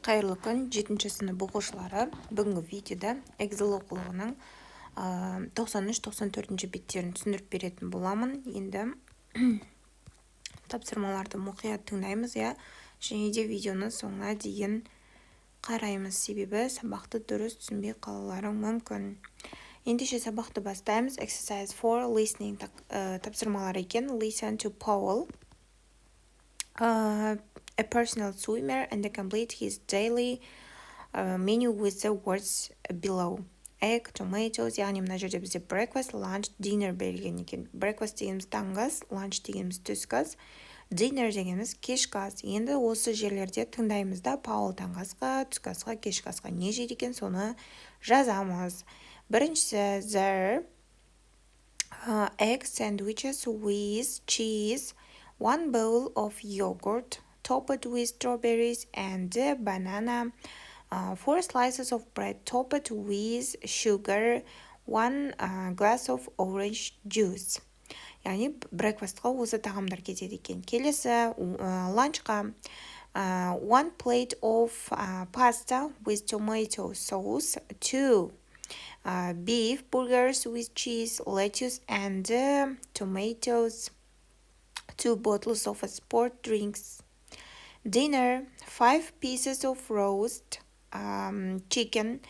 Қайырлы күн, 7-ші сынып оқушылары. Бүгінгі видеода Excel оқулығының 93-94 беттерін түсіндіріп беретін боламын. Енді тапсырмаларды мұқият тыңдаймыз, және де видеоны соңына дейін қараймыз, себебі сабақты дұрыс түсінбей қалуларың мүмкін. Ендеше сабақты бастаймыз. Exercise 4 listening тапсырмалар екен. Listen to Paul, a personal swimmer, and complete his daily menu with the words below. Egg, tomatoes, яғни мына жерде бізде breakfast, lunch, dinner берілген екен. Breakfast дегеніміз таңғы ас, lunch дегеніміз түскі ас, dinner дегеніміз кешкі ас. Енді осы жерлерде тыңдаймыз да, Паул таңғы асқа, түскі асқа, кешкі асқа не жейді екен, соны жазамыз. Біріншісі, there egg sandwiches with cheese, one bowl of yogurt topped with strawberries and banana, 4 slices of bread topped with sugar, 1 glass of orange juice. Яғни брекфастқа осы тағамдар кетеді екен. Келесі ланчқа 1 plate of pasta with tomato sauce, 2 beef burgers with cheese, lettuce and tomatoes, 2 bottles of sport drinks. Dinner, 5 pieces of roast chicken,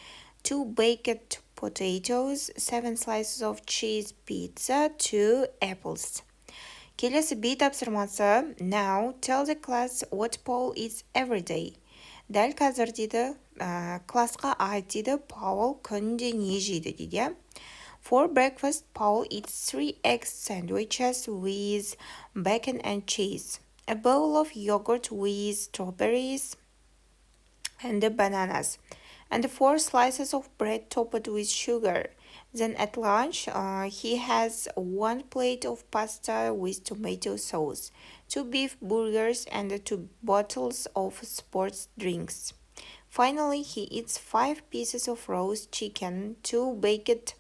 2 baked potatoes, 7 slices of cheese pizza, 2 apples. Келесі B тапсырмасы. Now tell the class what Paul eats every day. Дәл қазір дейді, классқа айт дейді, Paul күнде не жейді дейді. For breakfast, Paul eats 3 egg sandwiches with bacon and cheese, a bowl of yogurt with strawberries and bananas, and 4 slices of bread topped with sugar. Then at lunch, he has 1 plate of pasta with tomato sauce, 2 beef burgers and 2 bottles of sports drinks. Finally, he eats 5 pieces of roast chicken, 2 baked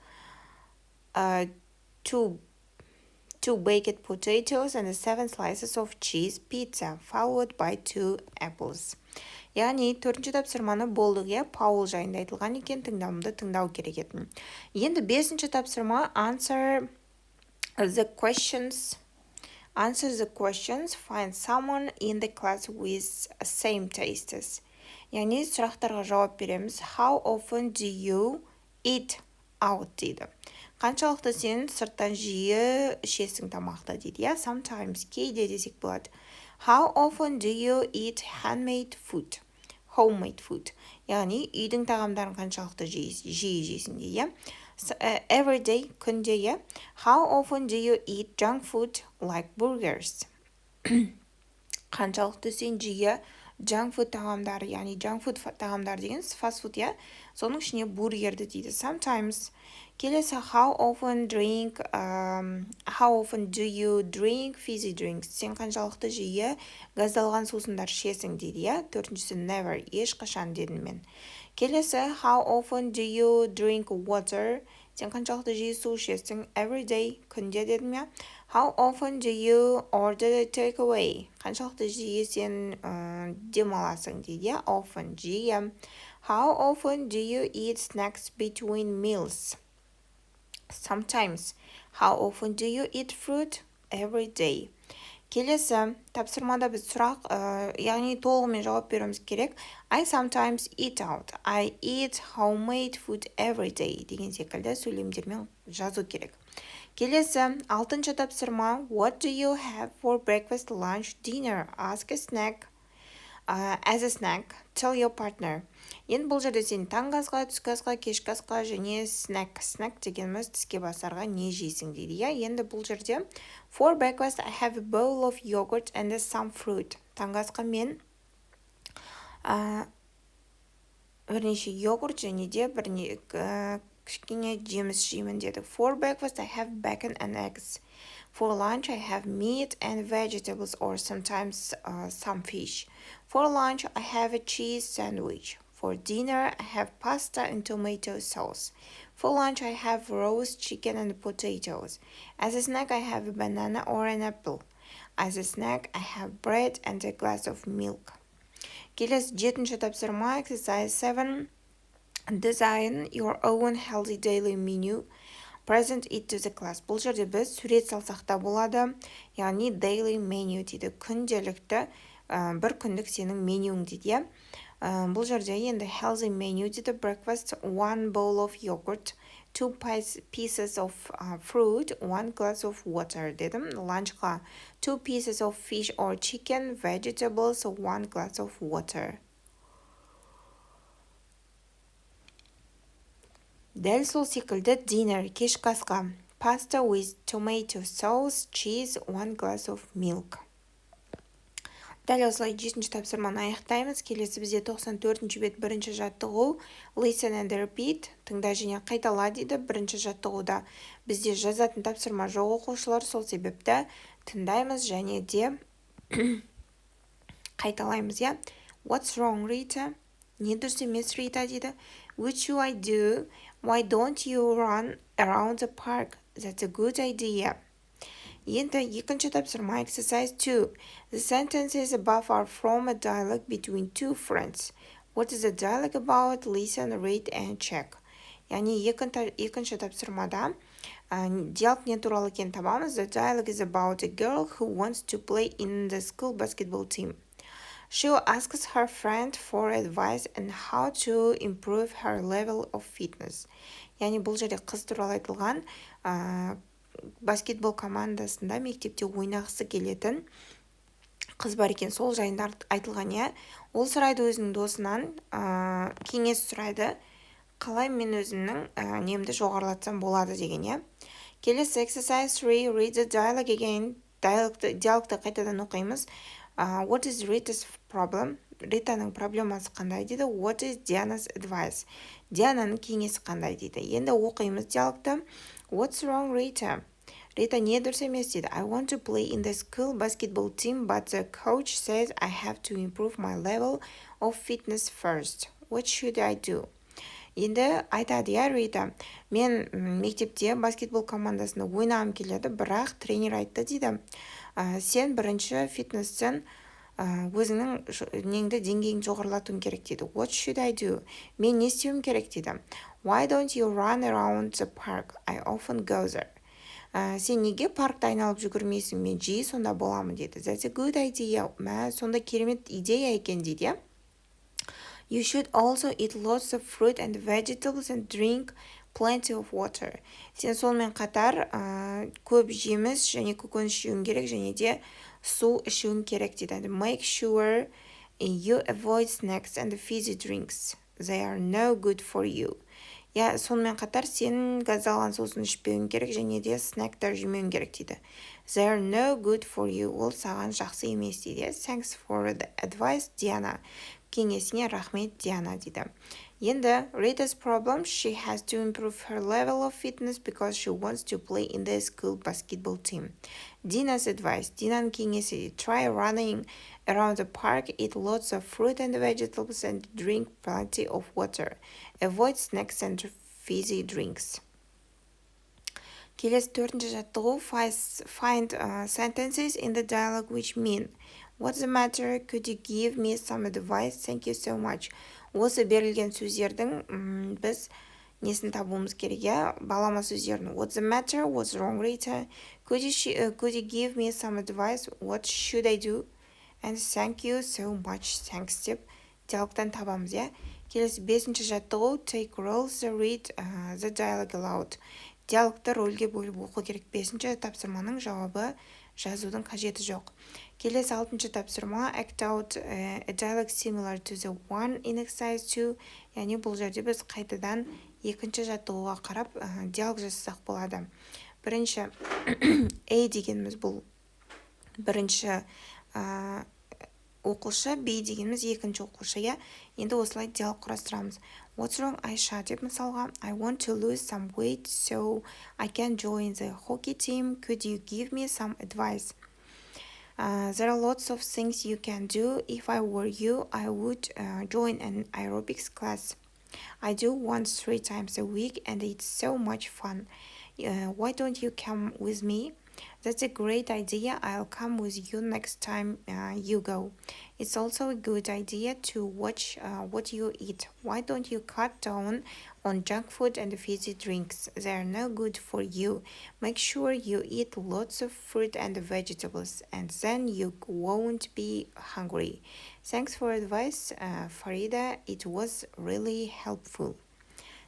potatoes and 7 slices of cheese pizza, followed by 2 apples. Яғни, 4-ші тапсырманы болдық, Паул жайында айтылған екен, тыңдау керек етін. Енді 5-ші тапсырма answer the questions, find someone in the class with same tastes. Яғни, сұрақтарға жауап береміз. How often do you eat out дейді. Қаншалықты сен сырттан жиі ішесің тамақты дейді, Sometimes, кейде десек болады. How often do you eat homemade food? Яғни, үйдің тағамдарын қаншалықты жиі жейсің дейді, Every day, күнде, How often do you eat junk food like burgers? Қаншалықты сен жиі junk food тағамдары, яғни junk food тағамдар деген fast food, соның ішіне бургерді дейді. Sometimes. Келесі, how often do you drink fizzy drinks? Сен қаншалықты жиі газдалған сусындар ішесің дейді, 4-шісі never, ешқашан дедім мен. Келесі, how often do you drink water? Сен қаншалықты жиі су ішесің? Every day, күнде дедім, How often do you order takeaway? Қаншалықты жиі сен демаласың дейді, often, жиі. How often do you eat snacks between meals? Sometimes. How often do you eat fruit? Every day. Келесі, тапсырмада біз сұрақ, яғни толығымен жауап беруіміз керек. I sometimes eat out. I eat homemade food every day. Деген секілді сөйлемдермен жазу керек. Келесі, 6-ші тапсырма. What do you have for breakfast, lunch, dinner? Ask a snack. As a snack, tell your partner. Енді бұл жерде сен таңғы асқа, түскі асқа, кешкі асқа және snack дегеніміз тіске басарға не жейсің дейді, Енді бұл жерде for breakfast, I have a bowl of yogurt and some fruit. Таңғы асқа мен бірнеше йогурт және де кішкене жеміс жеймін деді. For breakfast, I have bacon and eggs. For lunch, I have meat and vegetables or sometimes some fish. For lunch, I have a cheese sandwich. For dinner, I have pasta and tomato sauce. For lunch, I have roast chicken and potatoes. As a snack, I have a banana or an apple. As a snack, I have bread and a glass of milk. Келесі 7-ші тапсырма exercise 7. Design your own healthy daily menu. Present it to the class. Бұл жерде біз сурет салсақ та болады, яғни daily menu дейді, күнделікті бір күндік сенің менюң дейді. Бұл жерде енді healthy menu дейді. Breakfast, 1 bowl of yogurt, 2 pieces of fruit, 1 glass of water дедім. Lunchқа 2 pieces of fish or chicken, vegetables, 1 glass of water. Дәл сол секілді dinner, кешкі асқа pasta with tomato sauce, cheese, 1 glass of milk. Дәл осылай 7-ші тапсырманы аяқтаймыз. Келесі бізде 94-ші бет бірінші жаттығу listen and repeat, тыңда және қайтала дейді. Бірінші жаттығуда бізде жазатын тапсырма жоқ оқушылар, сол себепті тыңдаймыз және де қайталаймыз. What's wrong, Rita? Не дұрыс емес, Рита дейді. What should I do? Why don't you run around the park? That's a good idea. Енді екінші тапсырма exercise 2. The sentences above are from a dialogue between two friends. What is the dialogue about? Listen, read and check. Яғни екінші тапсырмада диалог не туралы екенін табамыз. The dialogue is about a girl who wants to play in the school basketball team. She asks her friend for advice on how to improve her level of fitness. Яғни бұл жерде қыз туралы айтылған, баскетбол командасында мектепте ойнағысы келетін қыз бар екен, сол жайында айтылған. Ол сұрайды өзінің досынан, кеңес сұрайды, қалай мен өзімнің немді жоғарылатсам болады деген. Келесі exercise 3, read the dialogue again. Диалогты қайтадан оқимыз. What is Rita's problem? Ританың проблемасы қандай дейді. What is Diana's advice? Диананың кеңесі қандай дейді. Енді оқимыз диалогты. What's wrong, Rita? Рита не дұрыс емес дейді. I want to play in the school basketball team, but the coach says I have to improve my level of fitness first. What should I do? Енді айтады, Рита, мен мектепте баскетбол командасында ойнағым келеді, бірақ тренер айтты дейді. Сен бірінші фитнестен өзіңнің неңді деңгейін жоғарылатуың керек дейді. What should I do? Мен не істеуім керек дейді. Why don't you run around the park? I often go there. Сен неге паркта айналып жүгірмейсің? Мен жиі сонда боламын дейді. That's a good idea. Сонда керемет идея екен дейді. You should also eat lots of fruit and vegetables and drink plenty of water. Сен сонымен қатар көп жеміс және көкөніс жеуің керек және де су ішуің керек дейді. Make sure you avoid snacks and fizzy drinks. They are no good for you. Сонымен қатар сен газдалған сусын ішпеуің керек және де снэктер жемеуің керек дейді. They are no good for you. Ол саған жақсы емес дейді. Thanks for the advice, Diana. Кеңесіне рахмет, Диана дейді. Енді Rita's problem, she has to improve her level of fitness because she wants to play in the school basketball team. Dina's advice, Динаның кеңесі, try running around the park, eat lots of fruit and vegetables and drink plenty of water. Avoid snacks and fizzy drinks. Келесі 4-ші жаттығу, find sentences in the dialogue which mean. What's the matter? Could you give me some advice? Thank you so much. Осы берілген сөздердің біз несін табуымыз керек, балама сөздерін. What's the matter? What's wrong, Rita? Could you give me some advice? What should I do? And thank you so much. Thanks деп диалогтан табамыз. Келесі 5-ші жаттығу, take roles, read the dialogue aloud. Диалогты рөлге бөліп оқу керек. 5-ші тапсырманың жауабы жазудың қажеті жоқ. Келесі 6-ші тапсырма, act out a dialogue similar to the one in exercise 2. Яғни бұл жерде біз қайтадан 2-ші жаттығуға қарап диалог жасасақ болады. Бірінші A дегеніміз бұл бірінші оқушы, B дегеніміз екінші оқушы. Енді осылай диалог құрастырамыз. What's wrong, Aisha? Деп мысалға, I want to lose some weight so I can join the hockey team. Could you give me some advice? There are lots of things you can do. If I were you, I would join an aerobics class. I do once 3 times a week and it's so much fun. Why don't you come with me? That's a great idea. I'll come with you next time you go. It's also a good idea to watch what you eat. Why don't you cut down on junk food and fizzy drinks? They are no good for you. Make sure you eat lots of fruit and vegetables, and then you won't be hungry. Thanks for advice, Farida. It was really helpful.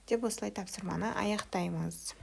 Деп осылай тапсырманы аяқтаймыз.